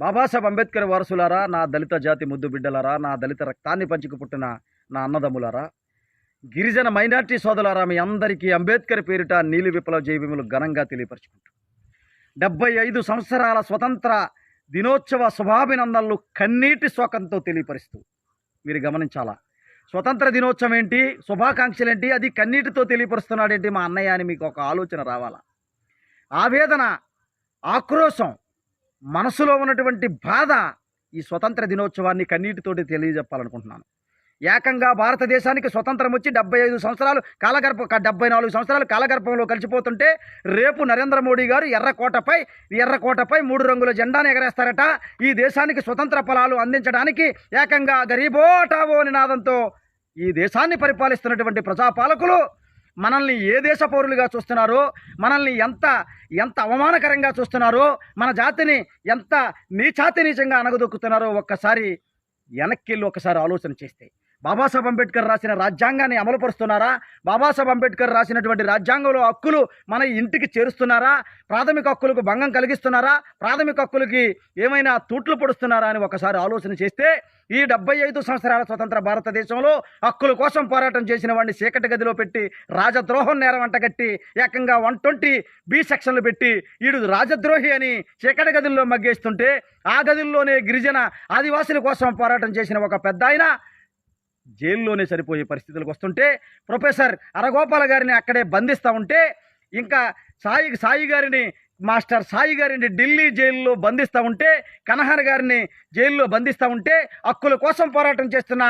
బాబాసాహెబ్ అంబేద్కర్ వారసులారా, నా దళిత జాతి ముద్దు బిడ్డలారా, నా దళిత రక్తాన్ని పంచుకు పుట్టిన నా అన్నదమ్ములారా, గిరిజన మైనార్టీ సోదరులారా, మీ అందరికీ అంబేద్కర్ పేరిట నీలి విప్లవ జైభీములు ఘనంగా తెలియపరుచుకుంటూ 75 సంవత్సరాల స్వతంత్ర దినోత్సవ శుభాభినందనలు కన్నీటి శోకంతో తెలియపరుస్తూ మీరు గమనించాలా. స్వతంత్ర దినోత్సవం ఏంటి, శుభాకాంక్షలు ఏంటి, అది కన్నీటితో తెలియపరుస్తున్నాడేంటి మా అన్నయ్య అని మీకు ఒక ఆలోచన రావాలా. ఆవేదన, ఆక్రోశం, మనసులో ఉన్నటువంటి బాధ ఈ స్వతంత్ర దినోత్సవాన్ని కన్నీటితోటి తెలియజెప్పాలనుకుంటున్నాను. ఏకంగా భారతదేశానికి స్వతంత్రం వచ్చి 75 సంవత్సరాలు 74 సంవత్సరాలు కాలగర్భంలో కలిసిపోతుంటే రేపు నరేంద్ర మోడీ గారు ఎర్రకోటపై 3 రంగుల జెండాను ఎగరేస్తారట. ఈ దేశానికి స్వతంత్ర ఫలాలు అందించడానికి ఏకంగా గరీబో హఠావో నినాదంతో ఈ దేశాన్ని పరిపాలిస్తున్నటువంటి ప్రజాపాలకులు మనల్ని ఏ దేశ పౌరులుగా చూస్తున్నారో, మనల్ని ఎంత అవమానకరంగా చూస్తున్నారో, మన జాతిని ఎంత నీచాతినీచంగా అనగదొక్కుతున్నారో ఒక్కసారి వెనక్కిళ్ళి ఒకసారి ఆలోచన చేస్తే, బాబాసాహెబ్ అంబేద్కర్ రాసిన రాజ్యాంగాన్ని అమలుపరుస్తున్నారా? బాబాసాహెబ్ అంబేద్కర్ రాసినటువంటి రాజ్యాంగంలో హక్కులు మన ఇంటికి చేరుస్తున్నారా? ప్రాథమిక హక్కులకు భంగం కలిగిస్తున్నారా? ప్రాథమిక హక్కులకి ఏమైనా తూట్లు పొడుస్తున్నారా అని ఒకసారి ఆలోచన చేస్తే, ఈ 75 సంవత్సరాల స్వతంత్ర భారతదేశంలో హక్కుల కోసం పోరాటం చేసిన వాడిని చీకటి గదిలో పెట్టి రాజద్రోహం నేరం అంటగట్టి ఏకంగా 120B సెక్షన్లు పెట్టి ఈడు రాజద్రోహి అని చీకటి గదుల్లో మగ్గేస్తుంటే, ఆ గదుల్లోనే గిరిజన ఆదివాసుల కోసం పోరాటం చేసిన ఒక పెద్ద ఆయన జైల్లోనే సరిపోయే పరిస్థితులకు వస్తుంటే, ప్రొఫెసర్ అరగోపాల గారిని అక్కడే బంధిస్తూ ఉంటే, ఇంకా మాస్టర్ సాయి గారిని ఢిల్లీ జైల్లో బంధిస్తూ ఉంటే, కనహర్ గారిని జైల్లో బంధిస్తూ ఉంటే, హక్కుల కోసం పోరాటం చేస్తున్న,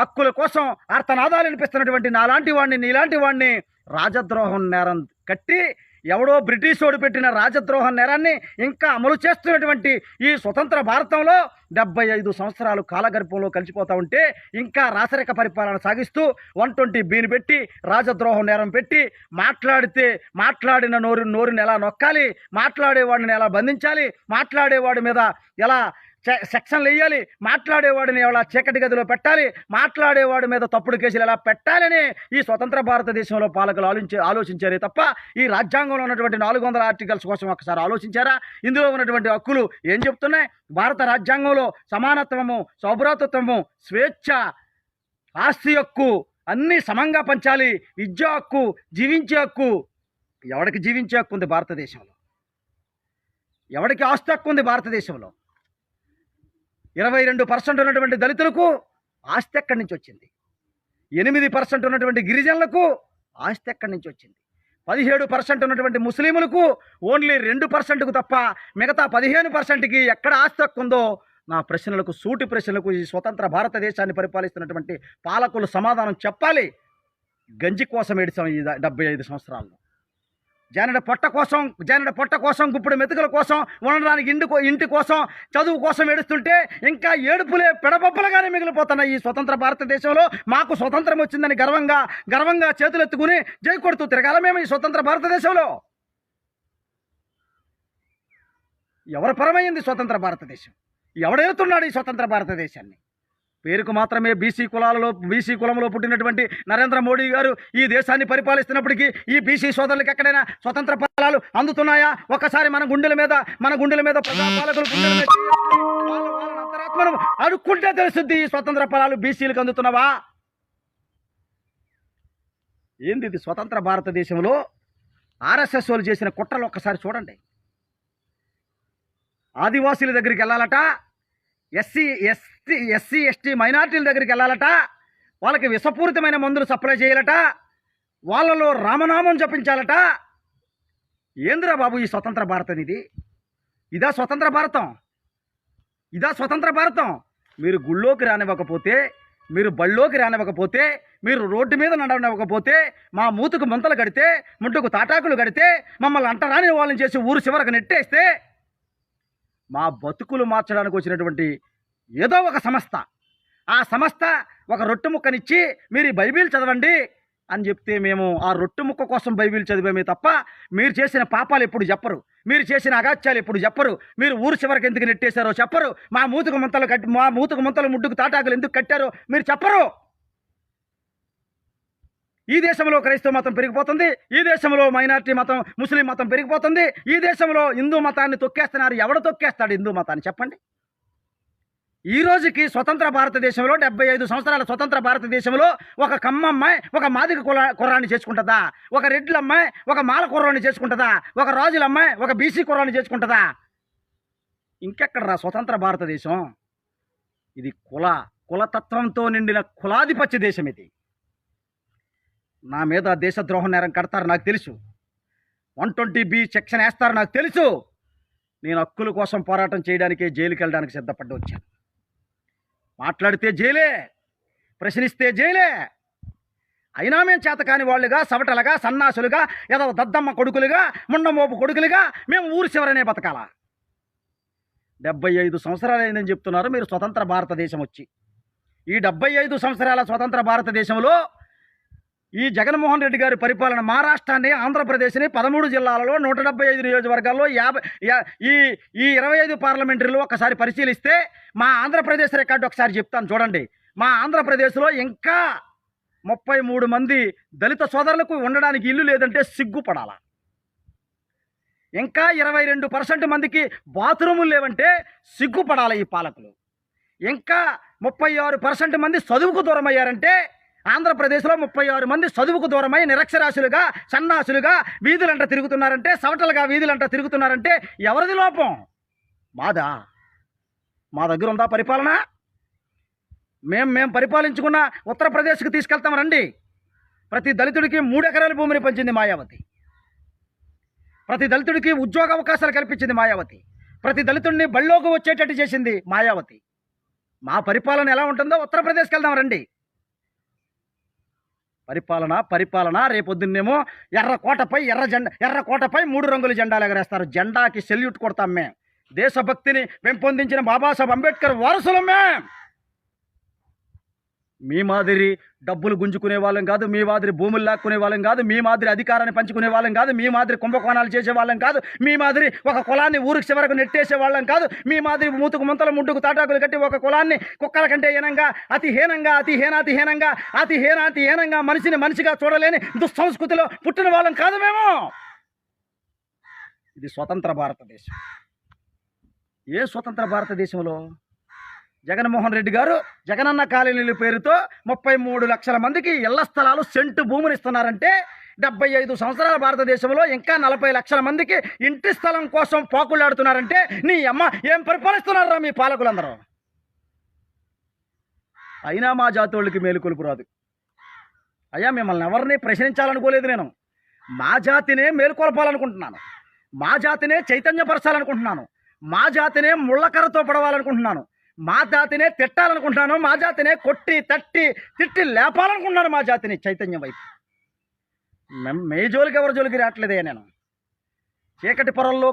హక్కుల కోసం ఆర్తనాదాలు వినిపిస్తున్నటువంటి నీలాంటి వాడిని రాజద్రోహం నేరం కట్టి ఎవడో బ్రిటిష్ వాడు పెట్టిన రాజద్రోహం నేరాన్ని ఇంకా అమలు చేస్తున్నటువంటి ఈ స్వతంత్ర భారతంలో 75 సంవత్సరాలు కాలగర్భంలో కలిసిపోతూ ఉంటే, ఇంకా రాచరిక పరిపాలన సాగిస్తూ 120Bని పెట్టి రాజద్రోహం నేరం పెట్టి మాట్లాడిన నోరుని ఎలా నొక్కాలి, మాట్లాడేవాడిని ఎలా బంధించాలి, మాట్లాడేవాడి మీద ఎలా సెక్షన్లు వేయాలి, మాట్లాడేవాడిని ఎలా చీకటి గదిలో పెట్టాలి, మాట్లాడేవాడి మీద తప్పుడు కేసులు ఎలా పెట్టాలని ఈ స్వతంత్ర భారతదేశంలో పాలకులు ఆలోచించారే తప్ప ఈ రాజ్యాంగంలో ఉన్నటువంటి 400 ఆర్టికల్స్ కోసం ఒకసారి ఆలోచించారా? ఇందులో ఉన్నటువంటి హక్కులు ఏం చెప్తున్నాయి? భారత రాజ్యాంగంలో సమానత్వము, సౌభ్రాతత్వము, స్వేచ్ఛ, ఆస్తి హక్కు అన్నీ సమంగా పంచాలి, విద్యా హక్కు, జీవించే హక్కు. ఎవడికి జీవించే హక్కు ఉంది భారతదేశంలో? ఎవడికి ఆస్తి హక్కు ఉంది భారతదేశంలో? 22% ఉన్నటువంటి దళితులకు ఆస్తి ఎక్కడి నుంచి వచ్చింది? 8% ఉన్నటువంటి గిరిజనులకు ఆస్తి ఎక్కడి నుంచి వచ్చింది? 17% ఉన్నటువంటి ముస్లింలకు ఓన్లీ 2%కు తప్ప మిగతా 15%కి ఎక్కడ ఆస్తి హక్కు ఉందో నా ప్రశ్నలకు, సూటి ప్రశ్నలకు ఈ స్వతంత్ర భారతదేశాన్ని పరిపాలిస్తున్నటువంటి పాలకులు సమాధానం చెప్పాలి. గంజి కోసం ఏడిచాం ఈ 75 సంవత్సరాల్లో. జానెడ పొట్ట కోసం గుప్పుడు మెతుకుల కోసం ఉండడానికి ఇంటి కోసం చదువు కోసం ఏడుస్తుంటే ఇంకా ఏడుపులే పెడబొబ్బలుగానే మిగిలిపోతున్నాయి ఈ స్వతంత్ర భారతదేశంలో. మాకు స్వతంత్రం వచ్చిందని గర్వంగా చేతులెత్తుకుని జై కొడుతూ తిరగాలమేమో ఈ స్వతంత్ర భారతదేశంలో. ఎవరి పరమైంది స్వతంత్ర భారతదేశం? ఎవడెళ్తున్నాడు ఈ స్వతంత్ర భారతదేశాన్ని? పేరుకు మాత్రమే బీసీ కులంలో పుట్టినటువంటి నరేంద్ర మోడీ గారు ఈ దేశాన్ని పరిపాలిస్తున్నప్పటికీ ఈ బీసీ సోదరులకు ఎక్కడైనా స్వతంత్ర ఫలాలు అందుతున్నాయా? ఒక్కసారి మన గుండెల మీద ప్రజాపాలకులు గుండెల మీద వాళ్ళ అంతరాత్మను అడుక్కుంటే తెలుస్తుంది ఈ స్వతంత్ర ఫలాలు బీసీలకు అందుతున్నావా? ఏంది ఇది? స్వతంత్ర భారతదేశంలో ఆర్ఎస్ఎస్ వాళ్ళు చేసిన కుట్రలు ఒక్కసారి చూడండి. ఆదివాసీల దగ్గరికి వెళ్ళాలట, ఎస్సీ ఎస్టీ మైనార్టీల దగ్గరికి వెళ్ళాలట, వాళ్ళకి విషపూరితమైన మందులు సప్లై చేయాలట, వాళ్ళలో రామనామం జపించాలట. ఏందిరా బాబు ఈ స్వతంత్ర భారతం? ఇదా స్వతంత్ర భారతం? మీరు గుళ్ళోకి రానివ్వకపోతే, మీరు బళ్ళోకి రానివ్వకపోతే, మీరు రోడ్డు మీద నడవనివ్వకపోతే, మా మూతుకు ముంతలు కడితే, ముట్టుకు తాటాకులు కడితే, మమ్మల్ని అంటరాని వాళ్ళని చేసి ఊరు చివరకు నెట్టేస్తే, మా బతుకులు మార్చడానికి వచ్చినటువంటి ఏదో ఒక సంస్థ, ఆ సంస్థ ఒక రొట్టె ముక్కనిచ్చి మీరు బైబిల్ చదవండి అని చెప్తే మేము ఆ రొట్టె ముక్క కోసం బైబిల్ చదివామే తప్ప మీరు చేసిన పాపాలు ఎప్పుడు చెప్పరు, మీరు చేసిన అగాత్యాలు ఎప్పుడు చెప్పరు, మీరు ఊరు చివరికి ఎందుకు నెట్టేశారో చెప్పరు, మా మూతుకు ముంతలు ముడ్డుకు తాటాకులు ఎందుకు కట్టారో మీరు చెప్పరు. ఈ దేశంలో క్రైస్తవ మతం పెరిగిపోతుంది, ఈ దేశంలో మైనారిటీ మతం, ముస్లిం మతం పెరిగిపోతుంది, ఈ దేశంలో హిందూ మతాన్ని తొక్కేస్తున్నారు. ఎవడు తొక్కేస్తాడు హిందూ మతాన్ని చెప్పండి? ఈ రోజుకి స్వతంత్ర భారతదేశంలో 75 సంవత్సరాల స్వతంత్ర భారతదేశంలో ఒక కమ్మమ్మాయి ఒక మాదిగ కుర్రాన్ని చేసుకుంటుందా? ఒక రెడ్లమ్మాయి ఒక మాల కుర్రాన్ని చేసుకుంటుందా? ఒక రాజులమ్మాయి ఒక బీసీ కుర్రాన్ని చేసుకుంటుందా? ఇంకెక్కడరా స్వతంత్ర భారతదేశం? ఇది కులతత్వంతో నిండిన కులాధిపత్య దేశం. ఇది నా మీద దేశద్రోహం నేరం కడతారు నాకు తెలుసు. 120B సెక్షన్ వేస్తారు నాకు తెలుసు. నేను హక్కుల కోసం పోరాటం చేయడానికి జైలుకి వెళ్ళడానికి సిద్ధపడ్డ వచ్చాను. మాట్లాడితే జైలే, ప్రశ్నిస్తే జైలే. అయినా మేము చేతకాని వాళ్ళుగా, సవటలుగా, సన్నాసులుగా, ఏదో దద్దమ్మ కొడుకులుగా, ముండమోపు కొడుకులుగా మేము ఊరు చివరనే బతకాల. 75 సంవత్సరాలు అయిందని చెప్తున్నారు మీరు స్వతంత్ర భారతదేశం వచ్చి. ఈ 75 సంవత్సరాల స్వతంత్ర భారతదేశంలో ఈ జగన్మోహన్ రెడ్డి గారి పరిపాలన మహారాష్ట్రాన్ని, ఆంధ్రప్రదేశ్ని 13 జిల్లాలలో 175 నియోజకవర్గాల్లో 25 పార్లమెంటరీలో ఒకసారి పరిశీలిస్తే మా ఆంధ్రప్రదేశ్ రికార్డు ఒకసారి చెప్తాను చూడండి. మా ఆంధ్రప్రదేశ్లో ఇంకా 33 మంది దళిత సోదరులకు ఉండడానికి ఇల్లు లేదంటే సిగ్గుపడాల. ఇంకా 22% మందికి బాత్రూములు లేవంటే సిగ్గుపడాలి ఈ పాలకులు. ఇంకా 36% మంది చదువుకు దూరం అయ్యారంటే ఆంధ్రప్రదేశ్లో 36 మంది చదువుకు దూరమై నిరక్షరాస్యులుగా, సన్నాసులుగా వీధులంట తిరుగుతున్నారంటే, సవటలుగా వీధులంట తిరుగుతున్నారంటే ఎవరిది లోపం? మాదా? మా దగ్గర ఉందా పరిపాలన? మేము పరిపాలించుకున్న ఉత్తరప్రదేశ్కి తీసుకెళ్తాం రండి. ప్రతి దళితుడికి 3 ఎకరాల భూమిని పంచింది మాయావతి. ప్రతి దళితుడికి ఉద్యోగ అవకాశాలు కల్పించింది మాయావతి. ప్రతి దళితుడిని బళ్ళోకి వచ్చేటట్టు చేసింది మాయావతి. మా పరిపాలన ఎలా ఉంటుందో ఉత్తరప్రదేశ్కి వెళ్దాం రండి. పరిపాలన రేపొద్దున్నేమో ఎర్రకోటపై 3 రంగుల జెండాలు ఎగరేస్తారు. జెండాకి సెల్యూట్ కొడతాం మేము. దేశభక్తిని పెంపొందించిన బాబాసాహెబ్ అంబేద్కర్ వారసులం మేము. మీ మాదిరి డబ్బులు గుంజుకునే వాళ్ళం కాదు, మీ మాదిరి భూములు లాక్కునే వాళ్ళం కాదు, మీ మాదిరి అధికారాన్ని పంచుకునే వాళ్ళం కాదు, మీ మాదిరి కుంభకోణాలు చేసే వాళ్ళం కాదు, మీ మాదిరి ఒక కులాన్ని ఊరికి చివరకు నెట్టేసే వాళ్ళం కాదు, మీ మాదిరి మూతుకు ముంతల ముడ్డుకు తాటాకులు కట్టి ఒక కులాన్ని కుక్కల కంటే హీనంగా, అతి హీనంగా మనిషిని మనిషిగా చూడలేని దుస్సంస్కృతిలో పుట్టిన వాళ్ళం కాదు మేము. ఇది స్వతంత్ర భారతదేశం. ఏ స్వతంత్ర భారతదేశంలో జగన్మోహన్ రెడ్డి గారు జగనన్న కాలనీల పేరుతో 33 లక్షల మందికి ఇళ్ల స్థలాలు, సెంటు భూములు ఇస్తున్నారంటే 75 సంవత్సరాల భారతదేశంలో ఇంకా 40 లక్షల మందికి ఇంటి స్థలం కోసం పాకులాడుతున్నారంటే నీ అమ్మ ఏం పరిపాలిస్తున్నారా మీ పాలకులందరూ? అయినా మా జాతోళ్ళకి మేలుకొలుపు రాదు. అయ్యా మిమ్మల్ని ఎవరిని ప్రశ్నించాలనుకోలేదు నేను. మా జాతినే మేలుకొలపాలనుకుంటున్నాను. మా జాతినే చైతన్యపరచాలనుకుంటున్నాను. మా జాతినే ముళ్ళకర్రతో పడవాలనుకుంటున్నాను. మా జాతినే తిట్టాలనుకుంటున్నాను. మా జాతినే కొట్టి తిట్టి లేపాలనుకుంటున్నాను. మా జాతిని చైతన్యం వైపు. మే జోలికి ఎవరి జోలికి రావట్లేదే. నేను చీకటి పొరల్లో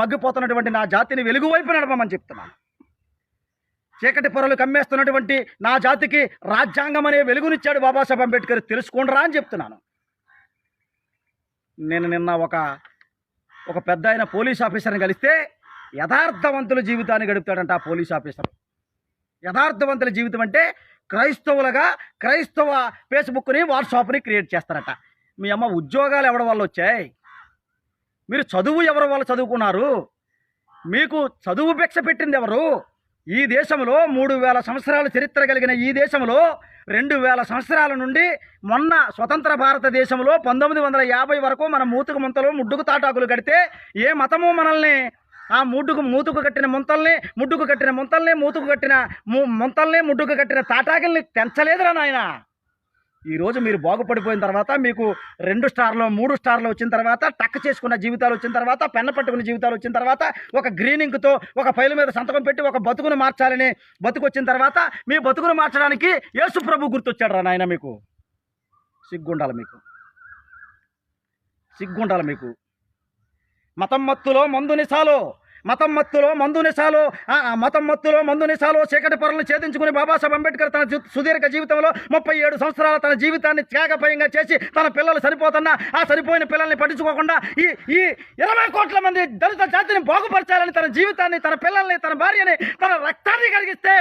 మగ్గిపోతున్నటువంటి నా జాతిని వెలుగు వైపు నడపమని చెప్తున్నాను. చీకటి పొరలు కమ్మేస్తున్నటువంటి నా జాతికి రాజ్యాంగం అనే వెలుగునిచ్చాడు బాబాసాహెబ్ అంబేద్కర్, తెలుసుకోండిరా అని చెప్తున్నాను. నేను నిన్న ఒక పెద్ద ఆయన పోలీస్ ఆఫీసర్ని కలిస్తే యథార్థవంతుల జీవితాన్ని గడుపుతాడంట ఆ పోలీస్ ఆఫీసర్. యథార్థవంతుల జీవితం అంటే క్రైస్తవ ఫేస్బుక్ని, వాట్సాప్ని క్రియేట్ చేస్తారట. మీ అమ్మ ఉద్యోగాలు ఎవరి వల్ల వచ్చాయి? మీరు చదువు ఎవరి వల్ల చదువుకున్నారు? మీకు చదువు భిక్ష పెట్టింది ఎవరు? ఈ దేశంలో 3000 సంవత్సరాల చరిత్ర కలిగిన ఈ దేశంలో 2000 సంవత్సరాల నుండి మొన్న స్వతంత్ర భారతదేశంలో 1950 వరకు మన మూతుకు ముంతలు ముడ్డుకు తాటాకులు కడితే ఏ మతము మనల్ని ఆ మూతుకు కట్టిన ముడ్డుకు కట్టిన తాటాకుల్ని తెంచలేదురా నాయన. ఈరోజు మీరు బాగుపడిపోయిన తర్వాత, మీకు 2 స్టార్లు 3 స్టార్లు వచ్చిన తర్వాత, టక్ చేసుకున్న జీవితాలు వచ్చిన తర్వాత, పెన్న పట్టుకున్న జీవితాలు వచ్చిన తర్వాత, ఒక గ్రీనింగ్తో ఒక ఫైల్ మీద సంతకం పెట్టి ఒక బతుకును మార్చాలని బతుకు వచ్చిన తర్వాత, మీ బతుకును మార్చడానికి యేసు ప్రభు గుర్తొచ్చాడు రా నాయన. మీకు సిగ్గుండాలి. మతం మత్తులో మందు నిశాలో చీకటి పొరలను ఛేదించుకుని బాబాసాహెబ్ అంబేద్కర్ తన సుదీర్ఘ జీవితంలో 37 సంవత్సరాల తన జీవితాన్ని త్యాగపయంగా చేసి తన పిల్లలు సరిపోతున్నా ఆ సరిపోయిన పిల్లల్ని పట్టించుకోకుండా ఈ 20 కోట్ల మంది దళిత జాతిని బాగుపరచాలని తన జీవితాన్ని, తన పిల్లల్ని, తన భార్యని, తన రక్తాన్ని కలిగిస్తే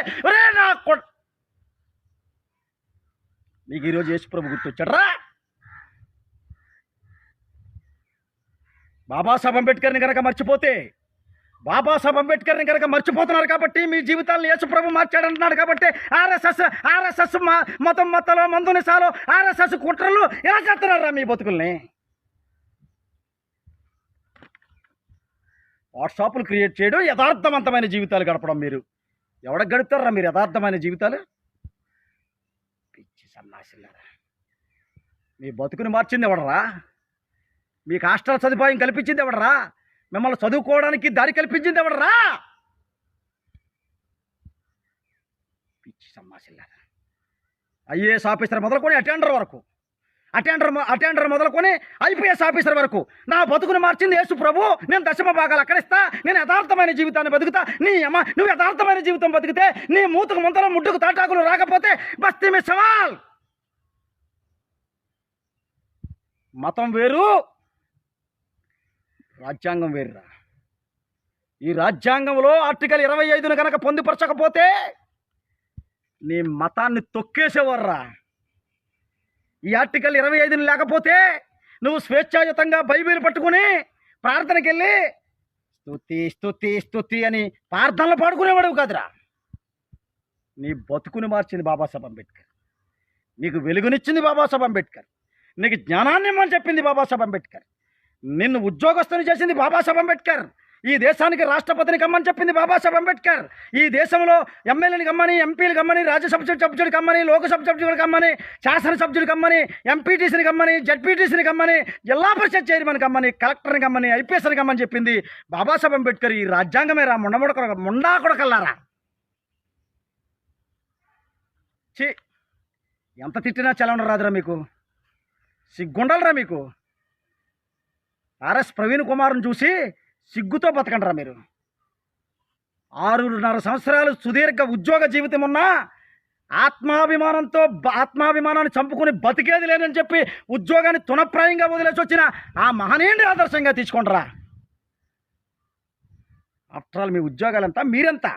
నీకు ఈరోజు యేసుప్రభు గుర్తొచ్చాడ్రా? బాబాసాహెబ్ అంబేద్కర్ని కనుక మర్చిపోతే బాబాసాహెబ్ అంబేద్కర్ని కనుక మర్చిపోతున్నారు కాబట్టి మీ జీవితాలను యేసుప్రభు మార్చాడంటున్నాడు కాబట్టి ఆర్ఎస్ఎస్ మతం మత్తలో మందు నిసాలో ఆర్ఎస్ఎస్ కుట్రలు ఎలా చేస్తున్నారా మీ బతుకుల్ని? వాట్సాప్లు క్రియేట్ చేయడం, యథార్థవంతమైన జీవితాలు గడపడం. మీరు ఎవడకు గడుపుతారా మీరు యథార్థమైన జీవితాలు? పిచ్చి సన్నాసిల్లారా. మీ బతుకుని మార్చింది ఎవడరా? మీకు హాస్టల్ సదుపాయం కల్పించింది ఎవడరా? మిమ్మల్ని చదువుకోవడానికి దారి కల్పించింది ఎవడరా? పిచ్చి సన్నాసిల్లారా. ఐఏఎస్ ఆఫీసర్ మొదలుకొని అటెండర్ మొదలుకొని ఐపీఎస్ ఆఫీసర్ వరకు నా బతుకుని మార్చింది యేసు ప్రభు. నేను దశమ భాగాలు అక్కడిస్తా. నేను యథార్థమైన జీవితాన్ని బతుకుతా. నువ్వు యథార్థమైన జీవితం బతికితే నీ మూతుకు ముంతలో ముట్టుకు తాటాకులు రాకపోతే బస్తీ మీ సవాల్. మతం వేరు, రాజ్యాంగం వేరురా. ఈ రాజ్యాంగంలో ఆర్టికల్ 25ను కనుక పొందుపరచకపోతే నీ మతాన్ని తొక్కేసేవర్రా. ఈ ఆర్టికల్ 25ని లేకపోతే నువ్వు స్వేచ్ఛాయుతంగా బైబిల్ పట్టుకుని ప్రార్థనకి వెళ్ళి స్తుతి స్తుతి స్తుతి అని ప్రార్థనలు పాడుకునేవాడు కాదురా. నీ బతుకుని మార్చింది బాబాసాహెబ్ అంబేద్కర్. నీకు వెలుగునిచ్చింది బాబాసాహెబ్ అంబేద్కర్. నీకు జ్ఞానాన్ని ఇమ్మని చెప్పింది బాబాసాహెబ్ అంబేద్కర్. నిన్ను ఉద్యోగస్తుని చేసింది బాబాసాహెబ్ అంబేద్కర్. ఈ దేశానికి రాష్ట్రపతిని కమ్మని చెప్పింది బాబాసాహెబ్ అంబేద్కర్. ఈ దేశంలో ఎమ్మెల్యేని కమ్మని, ఎంపీలు కమ్మని, రాజ్యసభ సభ్యుడు కమ్మని, లోకసభ సభ్యుడు కమ్మని, శాసనసభ్యుడు కమ్మని, ఎంపీటీసీని కమ్మని, జడ్పీటీసీని కమ్మని, జిల్లా పరిషత్ చైర్మన్ కమ్మని, కలెక్టర్ని కమ్మని, ఐపీఎస్ని కమ్మని చెప్పింది బాబాసాహెబ్ అంబేద్కర్. ఈ రాజ్యాంగమే రా ముండా కొడకల్లారా. చి ఎంత తిట్టినా చలవడం రాదురా మీకు. సిగ్గుండాలరా మీకు. ఆర్ఎస్ ప్రవీణ్ కుమార్ని చూసి సిగ్గుతో బతకండిరా మీరు. 6.5 సంవత్సరాలు సుదీర్ఘ ఉద్యోగ జీవితం ఉన్నా ఆత్మాభిమానాన్ని చంపుకుని బతికేది లేదని చెప్పి ఉద్యోగాన్ని తునప్రాయంగా వదిలేసి వచ్చిన ఆ మహనీయుని ఆదర్శంగా తీసుకోండిరా. ఆఫ్టర్ ఆల్ మీ ఉద్యోగాలంతా మీరెంత?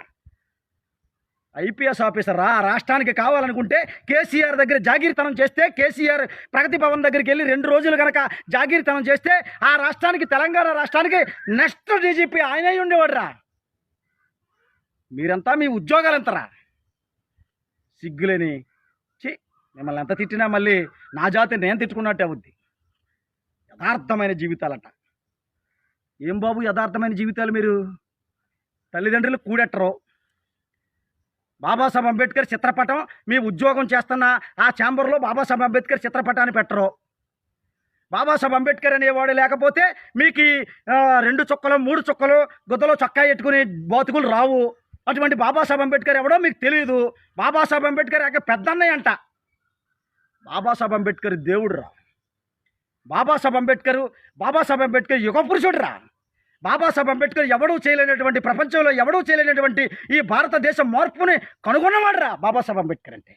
ఐపీఎస్ ఆఫీసర్ ఆ రాష్ట్రానికి కావాలనుకుంటే కేసీఆర్ దగ్గర జాగీర్తనం చేస్తే, కేసీఆర్ ప్రగతి భవన్ దగ్గరికి వెళ్ళి 2 రోజులు కనుక జాగీర్తనం చేస్తే ఆ రాష్ట్రానికి, తెలంగాణ రాష్ట్రానికి నెక్స్ట్ డీజీపీ ఆయనే ఉండేవాడురా. మీరంతా మీ ఉద్యోగాలంతరా. సిగ్గులేని మిమ్మల్ని ఎంత తిట్టినా మళ్ళీ నా జాతి నేను తిట్టుకున్నట్టే అవుద్ది. యథార్థమైన జీవితాలంట. ఏం బాబు యథార్థమైన జీవితాలు? మీరు తల్లిదండ్రులు కూడెట్టరు. బాబాసాహెబ్ అంబేద్కర్ చిత్రపటం మీ ఉద్యోగం చేస్తున్న ఆ ఛాంబర్లో బాబాసాహెబ్ అంబేద్కర్ చిత్రపటాన్ని పెట్టరు. బాబాసాహెబ్ అంబేద్కర్ అనేవాడు లేకపోతే మీకు 2 చుక్కలు 3 చుక్కలు గుద్దలో చొక్కా ఎట్టుకునే బతుకులు రావు. అటువంటి బాబాసాహెబ్ అంబేద్కర్ ఎవడో మీకు తెలియదు. బాబాసాహెబ్ అంబేద్కర్ పెద్దన్నయ్య అంట. బాబాసాహెబ్ అంబేద్కర్ దేవుడు రా. బాబాసాహెబ్ అంబేద్కర్ యుగ పురుషుడు రా. బాబాసాహెబ్ అంబేద్కర్ ఎవడూ చేయలేనటువంటి, ప్రపంచంలో ఎవడూ చేయలేనటువంటి ఈ భారతదేశ మార్పుని కనుగొన్నవాడు రా బాబాసాహెబ్ అంబేద్కర్ అంటే.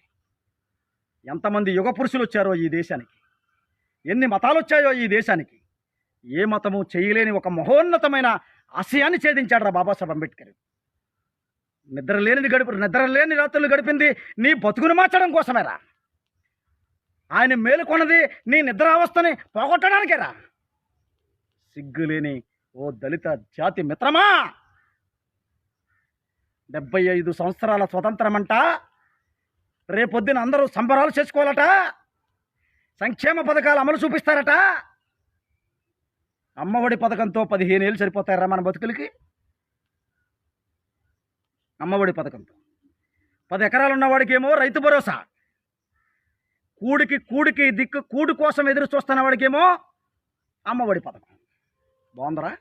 ఎంతమంది యుగ పురుషులు వచ్చారో ఈ దేశానికి, ఎన్ని మతాలు వచ్చాయో ఈ దేశానికి. ఏ మతము చేయలేని ఒక మహోన్నతమైన ఆశయాన్ని ఛేదించాడు రా బాబాసాహెబ్ అంబేద్కర్. నిద్రలేని రాత్రులు గడిపింది నీ బతుకుని మార్చడం కోసమేరా. ఆయన మేలుకొన్నది నీ నిద్రావస్థని పోగొట్టడానికేరా. సిగ్గులేని ఓ దళిత జాతి మిత్రమా, 75 సంవత్సరాల స్వతంత్రమంట. రేపొద్దున అందరూ సంబరాలు చేసుకోవాలట. సంక్షేమ పథకాలు అమలు చూపిస్తారట. అమ్మఒడి పథకంతో 15 ఏళ్ళు సరిపోతాయరా మన బతుకులకి. అమ్మఒడి పథకంతో 10 ఎకరాలు ఉన్నవాడికి ఏమో రైతు భరోసా, కూడికి దిక్కు కూడు కోసం ఎదురు చూస్తున్న వాడికేమో అమ్మఒడి పథకం. బాగుందరా?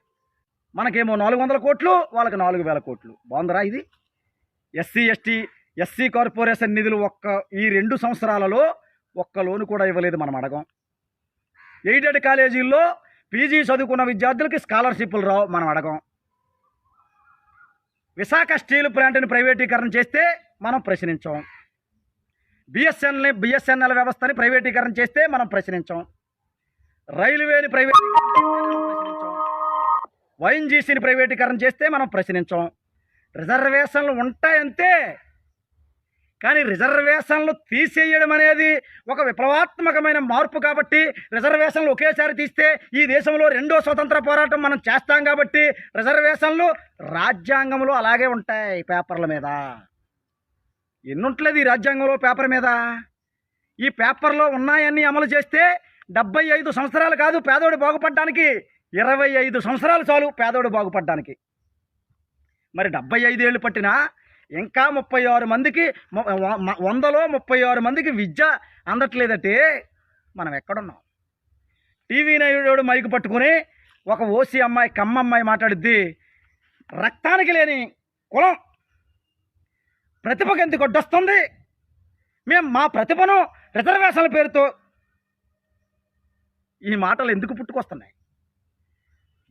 మనకేమో 400 కోట్లు, వాళ్ళకి 4,000 కోట్లు. బాగుందరా ఇది? ఎస్సీ కార్పొరేషన్ నిధులు ఈ 2 సంవత్సరాలలో ఒక్క లోను కూడా ఇవ్వలేదు మనం అడగం. ఎయిడెడ్ కాలేజీల్లో పీజీ చదువుకున్న విద్యార్థులకి స్కాలర్షిప్లు రావు మనం అడగం. విశాఖ స్టీల్ ప్లాంట్ని ప్రైవేటీకరణ చేస్తే మనం ప్రశ్నించాం. బిఎస్ఎన్ఎల్ వ్యవస్థని ప్రైవేటీకరణ చేస్తే మనం ప్రశ్నించాం. రైల్వేని ప్రైవేటీకరణ చేస్తే మనం ప్రశ్నించాం. వైఎన్జీసీని ప్రైవేటీకరణ చేస్తే మనం ప్రశ్నించాం. రిజర్వేషన్లు ఉంటాయంతే. కానీ రిజర్వేషన్లు తీసేయడం అనేది ఒక విప్లవాత్మకమైన మార్పు కాబట్టి, రిజర్వేషన్లు ఒకేసారి తీస్తే ఈ దేశంలో రెండో స్వతంత్ర పోరాటం మనం చేస్తాం కాబట్టి రిజర్వేషన్లు రాజ్యాంగంలో అలాగే ఉంటాయి పేపర్ల మీద. ఎన్నుంటలేదు ఈ రాజ్యాంగంలో పేపర్ మీద. ఈ పేపర్లో ఉన్నాయన్నీ అమలు చేస్తే 75 సంవత్సరాలు కాదు పేదోడు బాగుపడడానికి, 25 సంవత్సరాలు చాలు పేదోడు బాగుపడడానికి. మరి 75 ఏళ్ళు పట్టినా ఇంకా 36 మందికి 100లో 36 మందికి విద్య అందట్లేదంటే మనం ఎక్కడున్నాం? టీవీ నైడు మైకు పట్టుకుని ఒక ఓసీ అమ్మాయి కమ్మమ్మాయి మాట్లాడుద్ది, రక్తానికి లేని కులం ప్రతిభకు ఎందుకు అడ్డొస్తుంది, మేము మా ప్రతిభను రిజర్వేషన్ల పేరుతో. ఈ మాటలు ఎందుకు పుట్టుకొస్తున్నాయి?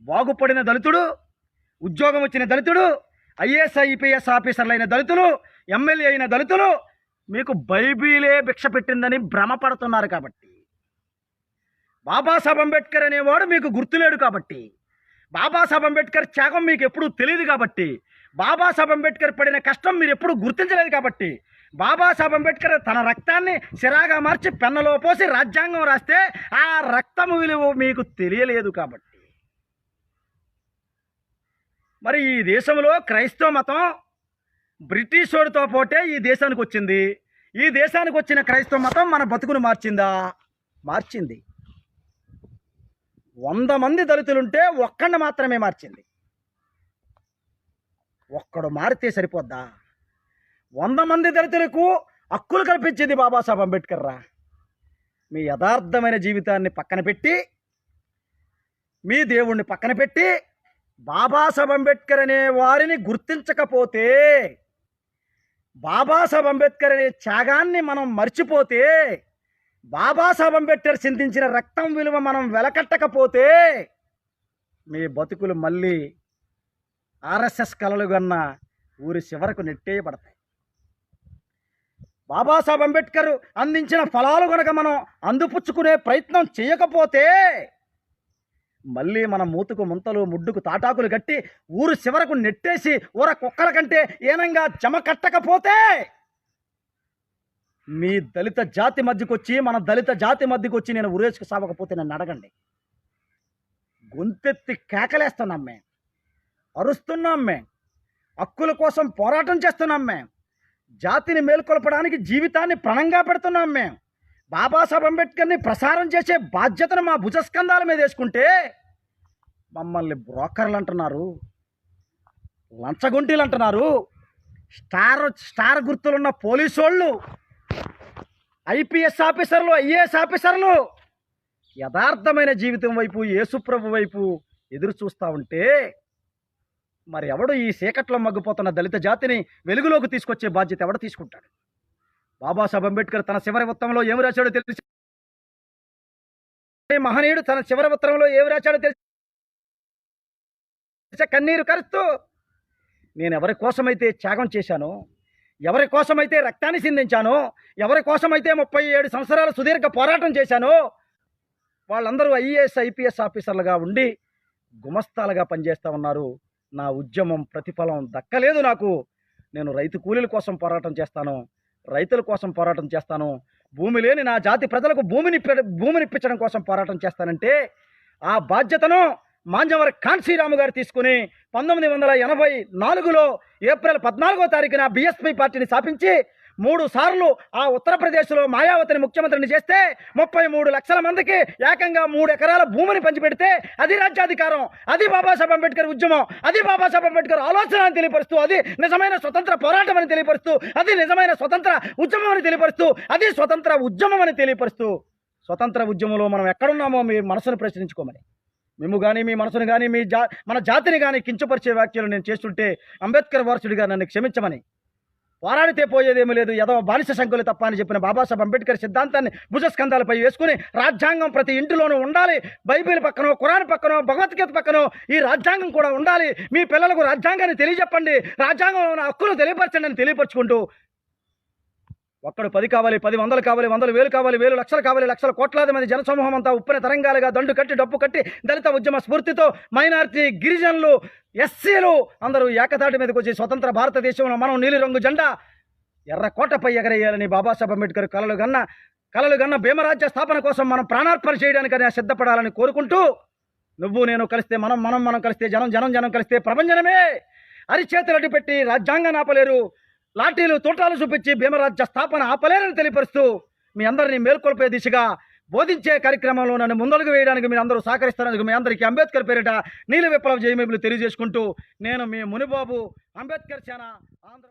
బాగుపడిన దళితుడు, ఉద్యోగం వచ్చిన దళితుడు, ఐఏఎస్ ఐపీఎస్ ఆఫీసర్లైన దళితులు, ఎమ్మెల్యే అయిన దళితులు మీకు బైబిలే భిక్ష పెట్టిందని భ్రమపడుతున్నారు కాబట్టి, బాబాసాహెబ్ అంబేద్కర్ అనేవాడు మీకు గుర్తులేడు కాబట్టి, బాబాసాహెబ్ అంబేద్కర్ త్యాగం మీకు ఎప్పుడూ తెలియదు కాబట్టి, బాబాసాహెబ్ అంబేద్కర్ పడిన కష్టం మీరు ఎప్పుడూ గుర్తించలేదు కాబట్టి, బాబాసాహెబ్ అంబేద్కర్ తన రక్తాన్ని సిరాగా మార్చి పెన్నలో పోసి రాజ్యాంగం రాస్తే ఆ రక్తము విలువ మీకు తెలియలేదు కాబట్టి. మరి ఈ దేశంలో క్రైస్తవ మతం బ్రిటిషోడితో పోటే ఈ దేశానికి వచ్చింది. ఈ దేశానికి వచ్చిన క్రైస్తవ మతం మన బతుకును మార్చిందా? మార్చింది. 100 మంది దళితులుంటే ఒక్కడిని మాత్రమే మార్చింది. ఒక్కడు మారితే సరిపోద్దా? 100 మంది దళితులకు హక్కులు కల్పించింది బాబాసాహెబ్ అంబేద్కర్ రా. మీ యథార్థమైన జీవితాన్ని పక్కన పెట్టి, మీ దేవుణ్ణి పక్కన పెట్టి, బాబాసాహెబ్ అంబేద్కర్ అనే వారిని గుర్తించకపోతే, బాబాసాహెబ్ అంబేద్కర్ అనే త్యాగాన్ని మనం మర్చిపోతే, బాబాసాహెబ్ అంబేద్కర్ చిందించిన రక్తం విలువ మనం వెలకట్టకపోతే, మీ బతుకులు మళ్ళీ ఆర్ఎస్ఎస్ కలలు కన్న ఊరి చివరకు నెట్టేయబడతాయి. బాబాసాహెబ్ అంబేద్కర్ అందించిన ఫలాలు కనుక మనం అందిపుచ్చుకునే ప్రయత్నం చేయకపోతే, మళ్ళీ మన మూతుకు ముంతలు ముడ్డుకు తాటాకులు కట్టి ఊరు చివరకు నెట్టేసి ఊర కుక్కల కంటే ఏనంగా జమ కట్టకపోతే, మీ దళిత జాతి మధ్యకొచ్చి, మన దళిత జాతి మధ్యకొచ్చి నేను ఉరేసుకు సావకపోతే నన్ను అడగండి. గొంతెత్తి కేకలేస్తున్నాం మేము, అరుస్తున్నాం మేము, హక్కుల కోసం పోరాటం చేస్తున్నాం మేము, జాతిని మేల్కొల్పడానికి జీవితాన్ని ప్రణంగా పెడుతున్నాం మేము. బాబాసాహెబ్ అంబేద్కర్ని ప్రసారం చేసే బాధ్యతను మా భుజస్కంధాల మీద వేసుకుంటే మమ్మల్ని బ్రోకర్లు అంటున్నారు, లంచగొంటీలు అంటున్నారు, స్టార్ గుర్తులున్న పోలీసు వాళ్ళు, ఐపీఎస్ ఆఫీసర్లు, ఐఏఎస్ ఆఫీసర్లు యథార్థమైన జీవితం వైపు, యేసుప్రభు వైపు ఎదురు చూస్తూ ఉంటే, మరి ఎవడు ఈ చీకట్లో మగ్గిపోతున్న దళిత జాతిని వెలుగులోకి తీసుకొచ్చే బాధ్యత ఎవడు తీసుకుంటాడు? బాబాసాహెబ్ అంబేద్కర్ తన చివరి ఉత్తరంలో ఏమి రాశాడో తెలిసి, మహనీయుడు తన చివరి ఉత్తరంలో ఏమి రాశాడో తెలిసి కన్నీరు కరుస్తూ, నేను ఎవరి కోసమైతే త్యాగం చేశానో, ఎవరి కోసమైతే రక్తాన్ని సిందించానో, ఎవరి కోసమైతే 37 సంవత్సరాల సుదీర్ఘ పోరాటం చేశానో, వాళ్ళందరూ ఐఏఎస్ ఐపీఎస్ ఆఫీసర్లుగా ఉండి గుమస్తాలుగా పనిచేస్తూ ఉన్నారు. నా ఉద్యమం ప్రతిఫలం దక్కలేదు నాకు. నేను రైతు కూలీల కోసం పోరాటం చేస్తాను, రైతుల కోసం పోరాటం చేస్తాను, భూమి లేని నా జాతి ప్రజలకు భూమినిప్పించడం కోసం పోరాటం చేస్తానంటే, ఆ బాధ్యతను మాంజవర కాన్సీరాము గారు తీసుకుని 1984లో ఏప్రిల్ 14వ తారీఖున బీఎస్పీ పార్టీని స్థాపించి 3 సార్లు ఆ ఉత్తరప్రదేశ్లో మాయావతిని ముఖ్యమంత్రిని చేస్తే 33 లక్షల మందికి ఏకంగా 3 ఎకరాల భూమిని పంచిపెడితే, అది రాజ్యాధికారం, అది బాబాసాహెబ్ అంబేద్కర్ ఉద్యమం, అది బాబాసాహెబ్ అంబేద్కర్ ఆలోచన అని తెలియపరుస్తూ, అది నిజమైన స్వతంత్ర పోరాటం అని తెలియపరుస్తూ, అది నిజమైన స్వతంత్ర ఉద్యమం అని తెలియపరుస్తూ, అది స్వతంత్ర ఉద్యమం అని తెలియపరుస్తూ, స్వతంత్ర ఉద్యమంలో మనం ఎక్కడున్నామో మీ మనసును ప్రశ్నించుకోమని, మేము కానీ మీ మనసును కానీ మన జాతిని కానీ కించపరిచే వ్యాఖ్యలు నేను చేస్తుంటే అంబేద్కర్ వారసుడిగా నన్ను క్షమించమని, పోరాడితే పోయేదేమీ లేదు, ఏదో బానిస సంఖ్యలు తప్ప అని చెప్పిన బాబాసాహెబ్ అంబేద్కర్ సిద్ధాంతాన్ని భుజస్కంధాలపై వేసుకుని, రాజ్యాంగం ప్రతి ఇంటిలోనూ ఉండాలి, బైబిల్ పక్కనో, ఖురాన్ పక్కనో, భగవద్గీత పక్కనో ఈ రాజ్యాంగం కూడా ఉండాలి, మీ పిల్లలకు రాజ్యాంగాన్ని తెలియజెప్పండి, రాజ్యాంగంలో ఉన్న హక్కులు తెలియపరచండి అని తెలియపరుచుకుంటూ, ఒక్కడు 10 కావాలి, 10 వందలు కావాలి, 100 వేలు కావాలి, 1000 లక్షలు కావాలి, లక్షల కోట్లాది మంది జనసమూహం అంతా ఉప్పిన తరంగాలుగా దండు కట్టి డప్పు కట్టి దళిత ఉద్యమ స్ఫూర్తితో మైనారిటీ, గిరిజనులు, ఎస్సీలు అందరూ ఏకతాటి మీదకి వచ్చి స్వతంత్ర భారతదేశంలో మనం నీలిరంగు జెండా ఎర్రకోటపై ఎగరేయాలని బాబాసాహెబ్ అంబేద్కర్ కలలు గన్న భీమరాజ్య స్థాపన కోసం మనం ప్రాణార్పణ చేయడానికని సిద్ధపడాలని కోరుకుంటూ, నువ్వు నేను కలిస్తే మనం కలిస్తే జనం కలిస్తే ప్రపంచమే అరిచేతులు అడ్డుపెట్టి రాజ్యాంగాన్ని ఆపలేరు, లాఠీలు తోటాలు చూపించి భీమరాజ్య స్థాపన ఆపలేరని తెలియపరుస్తూ మీ అందరినీ మేల్కొల్పే దిశగా బోధించే కార్యక్రమంలో నన్ను ముందడుగు వేయడానికి మీరు అందరూ సహకరిస్తున్నందుకు మీ అందరికీ అంబేద్కర్ పేరిట నీలి విప్లవ జయమేములు తెలియజేసుకుంటూ, నేను మీ మునిబాబు, అంబేద్కర్ సేన, ఆంధ్ర.